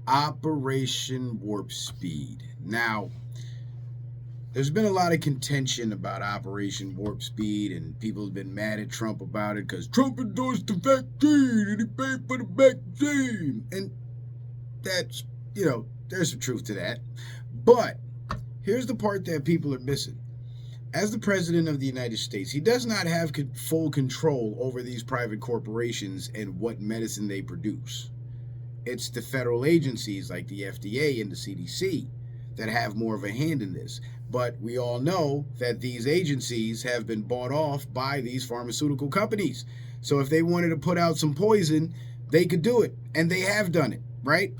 Operation Warp Speed. Now, there's been a lot of contention about Operation Warp Speed, and people have been mad at Trump about it because Trump endorsed the vaccine and he paid for the vaccine. And that's, there's some truth to that. But here's the part that people are missing. As the president of the United States, he does not have full control over these private corporations and what medicine they produce. It's the federal agencies like the FDA and the CDC that have more of a hand in this. But we all know that these agencies have been bought off by these pharmaceutical companies. So if they wanted to put out some poison, they could do it. And they have done it, right?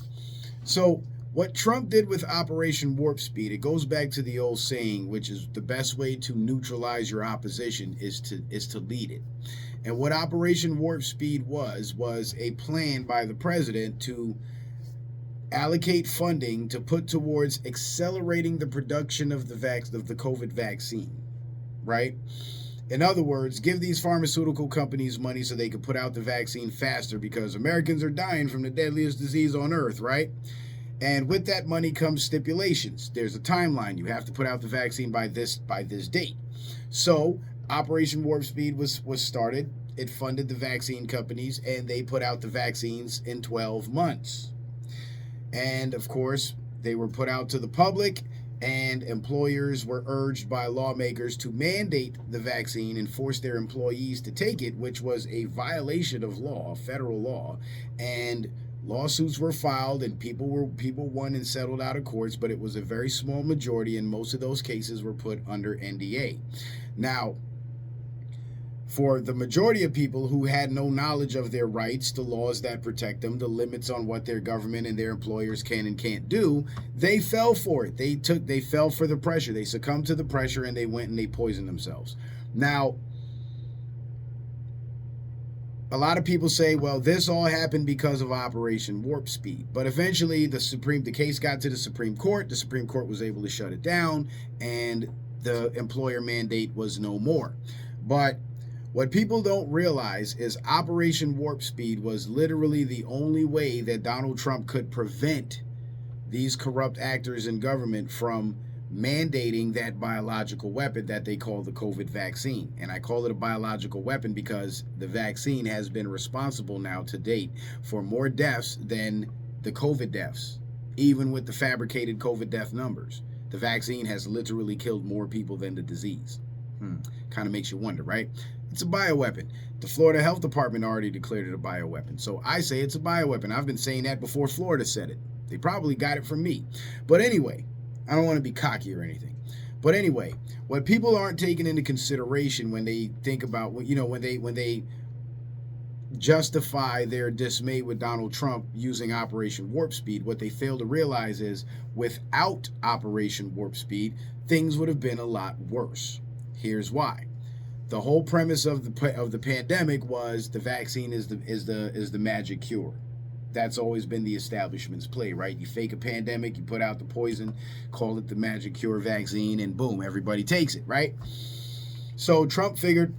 So what Trump did with Operation Warp Speed, it goes back to the old saying, which is the best way to neutralize your opposition is to lead it. And what Operation Warp Speed was a plan by the president to allocate funding to put towards accelerating the production of the COVID vaccine, right? In other words, give these pharmaceutical companies money so they could put out the vaccine faster because Americans are dying from the deadliest disease on earth, right? And with that money comes stipulations. There's a timeline. You have to put out the vaccine by this date. So Operation Warp Speed was started. It funded the vaccine companies, and they put out the vaccines in 12 months. And of course, they were put out to the public, and employers were urged by lawmakers to mandate the vaccine and force their employees to take it, which was a violation of law, federal law. And lawsuits were filed, and people won and settled out of courts, but it was a very small majority, and most of those cases were put under NDA. Now, for the majority of people who had no knowledge of their rights, the laws that protect them, the limits on what their government and their employers can and can't do, they fell for it. They fell for the pressure. They succumbed to the pressure, and they went and they poisoned themselves. Now, a lot of people say, well, this all happened because of Operation Warp Speed. But eventually, the case got to the Supreme Court. The Supreme Court was able to shut it down, and the employer mandate was no more. But what people don't realize is Operation Warp Speed was literally the only way that Donald Trump could prevent these corrupt actors in government from mandating that biological weapon that they call the COVID vaccine. And I call it a biological weapon because the vaccine has been responsible now to date for more deaths than the COVID deaths, even with the fabricated COVID death numbers. The vaccine has literally killed more people than the disease. Kind of makes you wonder, right? It's a bioweapon. The Florida Health Department already declared it a bioweapon. So I say it's a bioweapon. I've been saying that before Florida said it. They probably got it from me. But anyway, I don't want to be cocky or anything. But anyway, what people aren't taking into consideration when they think about, when they justify their dismay with Donald Trump using Operation Warp Speed, what they fail to realize is without Operation Warp Speed, things would have been a lot worse. Here's why. The whole premise of the pandemic was the vaccine is the magic cure. That's always been the establishment's play, right? You fake a pandemic, you put out the poison, call it the magic cure vaccine, and boom, everybody takes it, right? So Trump figured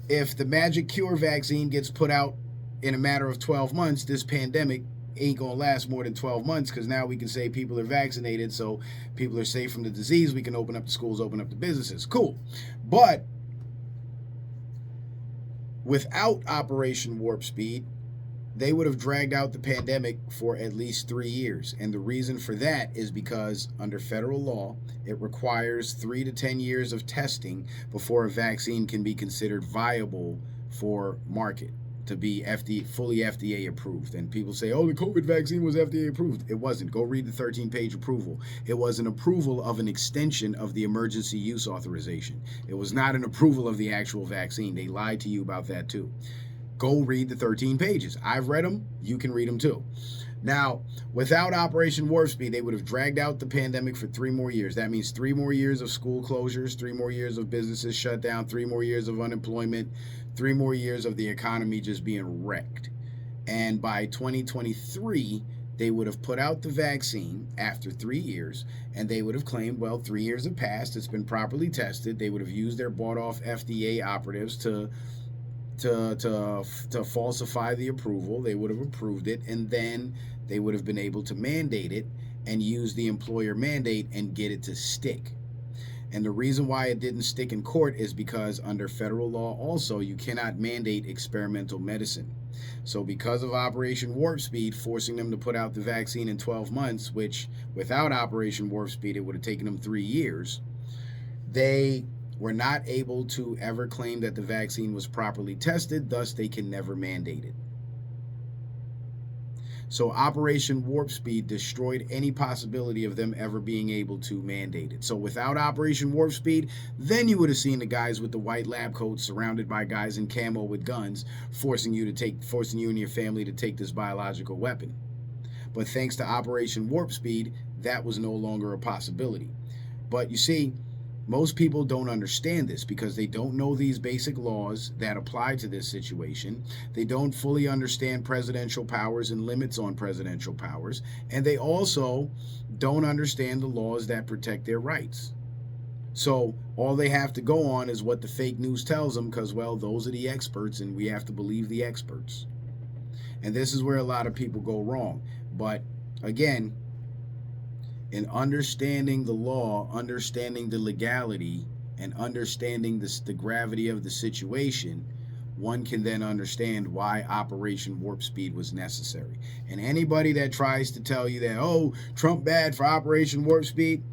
if the magic cure vaccine gets put out in a matter of 12 months, this pandemic ain't gonna last more than 12 months because now we can say people are vaccinated, so people are safe from the disease. We can open up the schools, open up the businesses. Cool. But without Operation Warp Speed, they would have dragged out the pandemic for at least 3 years. And the reason for that is because under federal law, it requires 3 to 10 years of testing before a vaccine can be considered viable for market, to be fully FDA approved. And people say, oh, the COVID vaccine was FDA approved. It wasn't. Go read the 13-page approval. It was an approval of an extension of the emergency use authorization. It was not an approval of the actual vaccine. They lied to you about that too. Go read the 13 pages. I've read them. You can read them too. Now, without Operation Warp Speed, they would have dragged out the pandemic for 3 more years. That means 3 more years of school closures, 3 more years of businesses shut down, 3 more years of unemployment, 3 more years of the economy just being wrecked. And by 2023, they would have put out the vaccine after 3 years, and they would have claimed, well, 3 years have passed. It's been properly tested. They would have used their bought-off FDA operatives to falsify the approval. They would have approved it, and then they would have been able to mandate it and use the employer mandate and get it to stick. And the reason why it didn't stick in court is because under federal law also, you cannot mandate experimental medicine. So because of Operation Warp Speed forcing them to put out the vaccine in 12 months, which without Operation Warp Speed, it would have taken them 3 years, they were not able to ever claim that the vaccine was properly tested, thus they can never mandate it. So Operation Warp Speed destroyed any possibility of them ever being able to mandate it. So without Operation Warp Speed, then you would have seen the guys with the white lab coats surrounded by guys in camo with guns, forcing you and your family to take this biological weapon. But thanks to Operation Warp Speed, that was no longer a possibility. But you see, most people don't understand this because they don't know these basic laws that apply to this situation. They don't fully understand presidential powers and limits on presidential powers. And they also don't understand the laws that protect their rights. So all they have to go on is what the fake news tells them because, well, those are the experts and we have to believe the experts. And this is where a lot of people go wrong. But again, in understanding the law, understanding the legality, and understanding the gravity of the situation, one can then understand why Operation Warp Speed was necessary. And anybody that tries to tell you that, oh, Trump bad for Operation Warp Speed,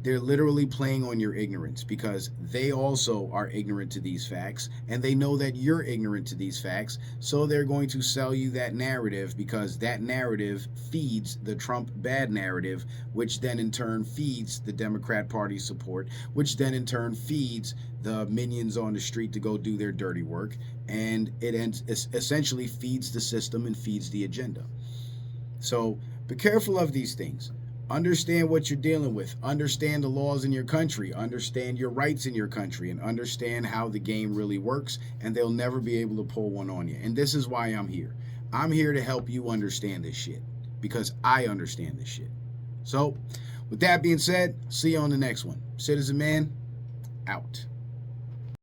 they're literally playing on your ignorance because they also are ignorant to these facts and they know that you're ignorant to these facts. So they're going to sell you that narrative because that narrative feeds the Trump bad narrative, which then in turn feeds the Democrat Party support, which then in turn feeds the minions on the street to go do their dirty work. And it essentially feeds the system and feeds the agenda. So be careful of these things. Understand what you're dealing with. Understand the laws in your country. Understand your rights in your country and understand how the game really works, and they'll never be able to pull one on you. And this is why I'm here. I'm here to help you understand this shit because I understand this shit. So with that being said, see you on the next one. Citizen Man, out.